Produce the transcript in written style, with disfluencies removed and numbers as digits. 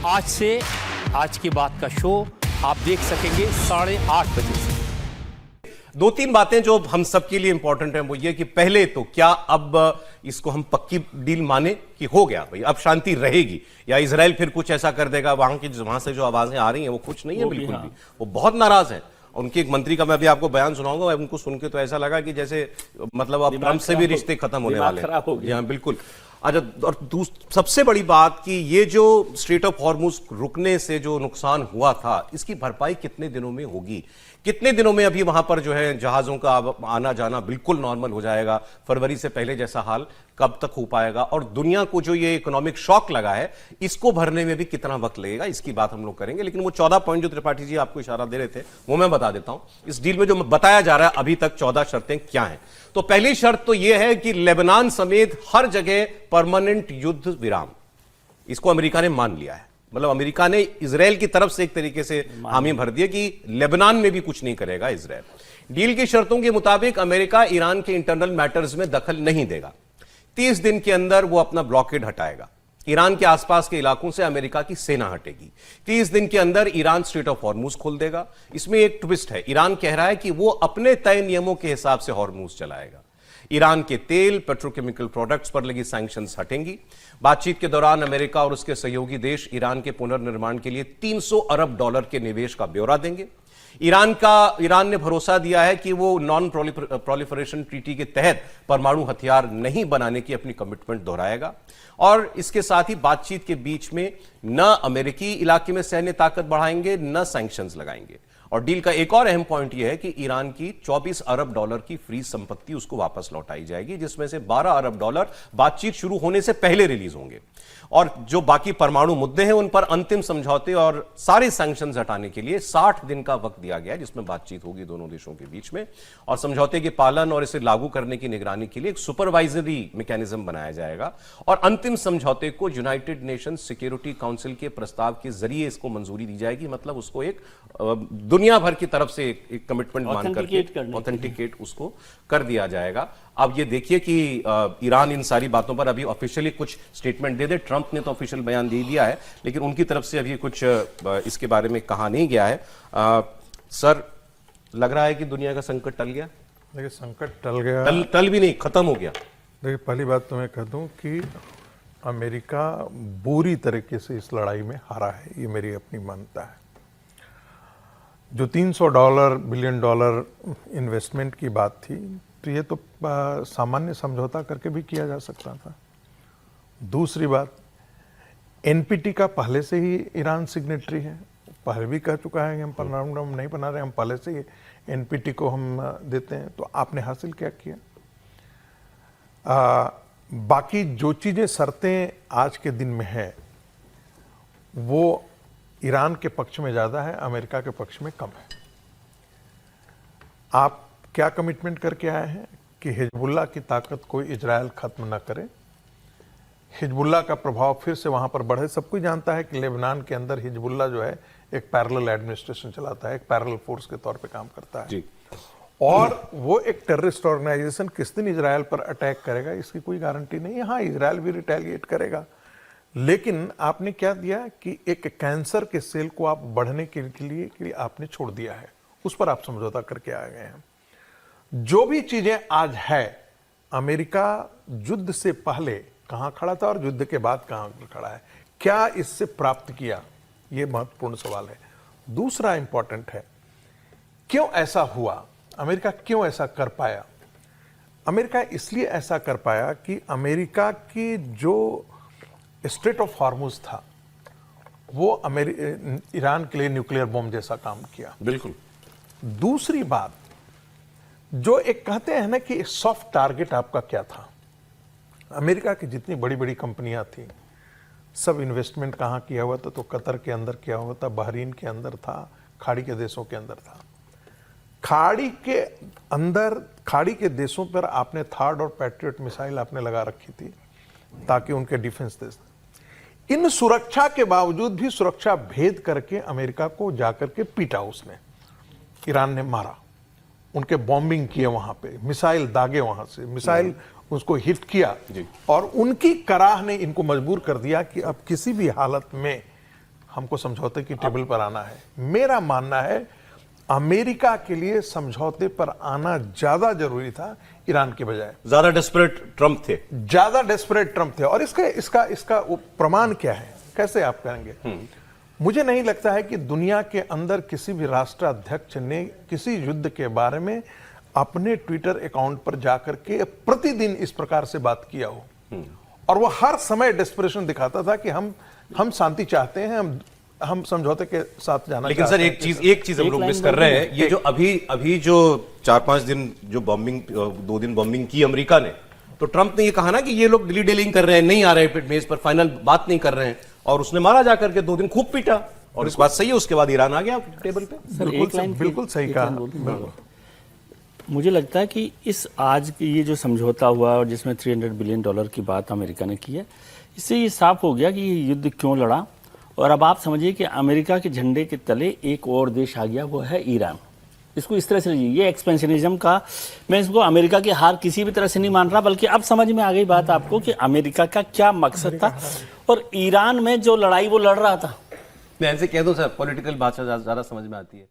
आज से आज की बात का शो आप देख सकेंगे 8:30 बजे से। दो तीन बातें जो हम सबके लिए इंपॉर्टेंट है वो ये कि पहले तो क्या अब इसको हम पक्की डील माने कि हो गया भाई अब शांति रहेगी, या इजराइल फिर कुछ ऐसा कर देगा। वहां से जो आवाजें आ रही हैं वो खुश नहीं है बिल्कुल भी, वो बहुत नाराज है। उनकी एक मंत्री का मैं भी आपको बयान सुनाऊंगा, उनको सुन के तो ऐसा लगा कि जैसे मतलब अब ट्रंप से भी रिश्ते खत्म होने वाले हैं। हाँ बिल्कुल। अच्छा, और सबसे बड़ी बात कि ये जो स्ट्रेट ऑफ हॉर्मुज रुकने से जो नुकसान हुआ था इसकी भरपाई कितने दिनों में होगी, कितने दिनों में अभी वहां पर जो है जहाजों का आना जाना बिल्कुल नॉर्मल हो जाएगा, फरवरी से पहले जैसा हाल कब तक हो पाएगा, और दुनिया को जो ये इकोनॉमिक शॉक लगा है इसको भरने में भी कितना वक्त लगेगा, इसकी बात हम लोग करेंगे। लेकिन वो 14 पॉइंट जो त्रिपाठी जी आपको इशारा दे रहे थे वो मैं बता देता हूं। इस डील में जो बताया जा रहा है अभी तक 14 शर्तें क्या हैं। तो पहली शर्त तो यह है कि लेबनान समेत हर जगह परमानेंट युद्ध विराम, इसको अमेरिका ने मान लिया है। मतलब अमेरिका ने इजराइल की तरफ से एक तरीके से हामी भर दिया कि लेबनान में भी कुछ नहीं करेगा इजराइल। डील की शर्तों के मुताबिक अमेरिका ईरान के इंटरनल मैटर्स में दखल नहीं देगा। 30 दिन के अंदर वो अपना ब्लॉकेड हटाएगा। ईरान के आसपास के इलाकों से अमेरिका की सेना हटेगी। 30 दिन के अंदर ईरान स्ट्रेट ऑफ हॉर्मुज खोल देगा। इसमें एक ट्विस्ट है, ईरान कह रहा है कि वो अपने तय नियमों के हिसाब से हॉर्मुज चलाएगा। ईरान के तेल पेट्रोकेमिकल प्रोडक्ट्स पर लगी सैंक्शंस हटेंगी। बातचीत के दौरान अमेरिका और उसके सहयोगी देश ईरान के पुनर्निर्माण के लिए $300 अरब के निवेश का ब्यौरा देंगे। ईरान ने भरोसा दिया है कि वो नॉन प्रोलिफरेशन ट्रीटी के तहत परमाणु हथियार नहीं बनाने की अपनी कमिटमेंट दोहराएगा। और इसके साथ ही बातचीत के बीच में न अमेरिकी इलाके में सैन्य ताकत बढ़ाएंगे न सैंक्शंस लगाएंगे। और डील का एक और अहम पॉइंट यह है कि ईरान की $24 अरब की फ्रीज संपत्ति उसको वापस लौटाई जाएगी, जिसमें से $12 अरब बातचीत शुरू होने से पहले रिलीज होंगे। और जो बाकी परमाणु मुद्दे हैं उन पर अंतिम समझौते और सारे सैंक्शंस हटाने के लिए 60 दिन का वक्त दिया गया है, जिसमें बातचीत होगी दोनों देशों के बीच में। और समझौते के पालन और इसे लागू करने की निगरानी के लिए एक सुपरवाइजरी मैकेनिज्म बनाया जाएगा। और अंतिम समझौते को यूनाइटेड नेशन सिक्योरिटी काउंसिल के प्रस्ताव के जरिए इसको मंजूरी दी जाएगी। मतलब उसको एक दुनिया भर की तरफ से एक कमिटमेंट मान करके ऑथेंटिकेट उसको कर दिया जाएगा। अब ये देखिए कि ईरान इन सारी बातों पर अभी ऑफिशियली कुछ स्टेटमेंट दे दे। ट्रंप ने तो ऑफिशियल बयान दे दिया है, लेकिन उनकी तरफ से अभी कुछ इसके बारे में कहा नहीं गया है। सर, लग रहा है कि दुनिया का संकट टल गया? देखिए, संकट टल गया, टल भी नहीं, खत्म हो गया। देखिए, पहली बात तो मैं कह दूं कि अमेरिका बुरी तरीके से इस लड़ाई में हारा है, ये मेरी अपनी मान्यता है। जो $300 बिलियन इन्वेस्टमेंट की बात थी, तो ये तो सामान्य समझौता करके भी किया जा सकता था। दूसरी बात, एनपीटी का पहले से ही ईरान सिग्नेटरी है, पहले भी कह चुका है कि हम परमाणु नहीं बना रहे, हम पहले से ही एनपीटी को हम देते हैं। तो आपने हासिल क्या किया? बाकी जो चीज़ें शर्तें आज के दिन में है वो ईरान के पक्ष में ज़्यादा है, अमेरिका के पक्ष में कम है। आप क्या कमिटमेंट करके आए हैं कि हिजबुल्लाह की ताकत कोई इजराइल खत्म ना करे, हिजबुल्लाह का प्रभाव फिर से वहां पर बढ़े। सब कोई जानता है कि लेबनान के अंदर हिजबुल्लाह जो है एक पैरेलल एडमिनिस्ट्रेशन चलाता है, एक पैरेलल फोर्स के तौर पे काम करता है जी। और वो एक टेररिस्ट ऑर्गेनाइजेशन किस दिन इजराइल पर अटैक करेगा इसकी कोई गारंटी नहीं है। हाँ, इजराइल भी रिटेलिएट करेगा, लेकिन आपने क्या दिया कि एक कैंसर के सेल को आप बढ़ने के लिए आपने छोड़ दिया है, उस पर आप समझौता करके आ गए हैं। जो भी चीजें आज है, अमेरिका युद्ध से पहले कहां खड़ा था और युद्ध के बाद कहां खड़ा है, क्या इससे प्राप्त किया, यह महत्वपूर्ण सवाल है। दूसरा इंपॉर्टेंट है, क्यों ऐसा हुआ, अमेरिका क्यों ऐसा कर पाया? अमेरिका इसलिए ऐसा कर पाया कि अमेरिका की जो स्ट्रेट ऑफ हॉर्मुज था वो ईरान के लिए न्यूक्लियर बॉम्ब जैसा काम किया। बिल्कुल। दूसरी बात, जो एक कहते हैं ना कि सॉफ्ट टारगेट आपका क्या था, अमेरिका की जितनी बड़ी बड़ी कंपनियां थी सब इन्वेस्टमेंट कहां किया हुआ था? तो कतर के अंदर किया हुआ था, बहरीन के अंदर था, खाड़ी के देशों के अंदर था। खाड़ी के अंदर, खाड़ी के देशों पर आपने थर्ड और पैट्रियट मिसाइल आपने लगा रखी थी ताकि उनके डिफेंस देश। इन सुरक्षा के बावजूद भी सुरक्षा भेद करके अमेरिका को जाकर के पीटा उसने, ईरान ने मारा, उनके बॉम्बिंग किए, वहां पे मिसाइल दागे, वहां से मिसाइल उसको हिट किया। और उनकी कराह ने इनको मजबूर कर दिया कि अब किसी भी हालत में हमको समझौते की टेबल पर आना है। मेरा मानना है अमेरिका के लिए समझौते पर आना ज्यादा जरूरी था ईरान के बजाय। ज्यादा डेस्परेट ट्रंप थे, ज्यादा डेस्परेट ट्रंप थे। और इसका प्रमाण क्या है, कैसे आप कहेंगे? मुझे नहीं लगता है कि दुनिया के अंदर किसी भी राष्ट्राध्यक्ष ने किसी युद्ध के बारे में अपने ट्विटर अकाउंट पर जाकर के प्रतिदिन इस प्रकार से बात किया हो। और वो हर समय डेस्परेशन दिखाता था कि हम शांति चाहते हैं, हम समझौते के साथ जाना लेकिन चाहते सर हैं। एक चीज हम लोग मिस कर रहे हैं, ये जो अभी जो 4-5 दिन जो बॉम्बिंग, 2 दिन बॉम्बिंग की अमेरिका ने, तो ट्रंप ने ये कहा ना कि ये लोग डिली डेलिंग कर रहे हैं, नहीं आ रहे हैं मेज पर, फाइनल बात नहीं कर रहे हैं, और उसने मारा जाकर के 2 दिन खूब पीटा, और इस बात सही है। उसके बाद ईरान आ गया टेबल पे। सर एक लाइन बिल्कुल सही कहा। मुझे लगता है कि इस आज की ये जो समझौता हुआ और जिसमें $300 बिलियन की बात अमेरिका ने की है, इससे ये साफ हो गया कि ये युद्ध क्यों लड़ा। और अब आप समझिए कि अमेरिका के झंडे के तले एक और देश आ गया, वो है ईरान। इसको इस तरह से लीजिए, ये एक्सपेंशनिज्म का, मैं इसको अमेरिका की हार किसी भी तरह से नहीं मान रहा, बल्कि अब समझ में आ गई बात आपको कि अमेरिका का क्या मकसद था और ईरान में जो लड़ाई वो लड़ रहा था। मैं ऐसे कह दूं सर, पॉलिटिकल भाषा ज्यादा समझ में आती है।